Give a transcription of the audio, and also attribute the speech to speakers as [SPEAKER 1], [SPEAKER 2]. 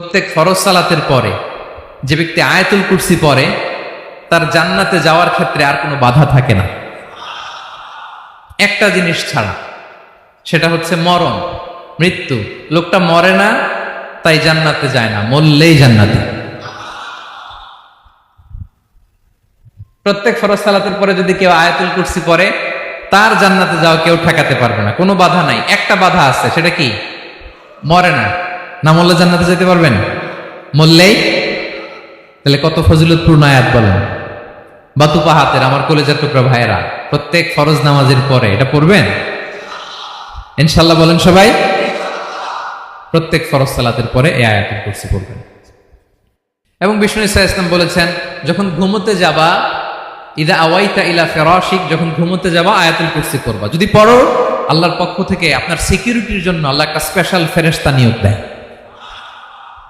[SPEAKER 1] প্রত্যেক ফরজ সালাতের পরে যে ব্যক্তি আয়াতুল কুরসি পড়ে তার জান্নাতে যাওয়ার ক্ষেত্রে আর কোনো বাধা থাকে না, একটা জিনিস ছাড়া, সেটা হচ্ছে মরণ, মৃত্যু। লোকটা মরে না তাই জান্নাতে যায় না, মরলেই জান্নাতে। প্রত্যেক ফরজ সালাতের পরে যদি কেউ আয়াতুল কুরসি পড়ে তার জান্নাতে যাওয়া কেউ ঠেকাতে পারবে না, কোনো বাধা নাই। একটা বাধা আছে, সেটা কি? মরে না, না মরলে জান্নাতে যেতে পারবেন? মরলেই। তাহলে কত ফজিলতপূর্ণ আয়াত বলেন। বাতুপা হাতের আমার কলেজের টুকরা ভাইয়েরা, প্রত্যেক ফরজ নামাজের পরে এটা পড়বেন ইনশাল্লাহ, বলেন সবাই। প্রত্যেক ফরজ সালাতের পরে এই আয়াতুল কুরসি পড়বেন। এবং বিষ্ণু ইসা ইসলাম বলেছেন, যখন ঘুমোতে যাবা, ইদা আওয়াইতা ইলা ফিরাশিক, যখন ঘুমোতে যাবা আয়াতুল কুরসি পড়বা। যদি পড়ো, আল্লাহর পক্ষ থেকে আপনার সিকিউরিটির জন্য আল্লাহ একটা স্পেশাল ফেরেশতা নিয়োগ দেয়।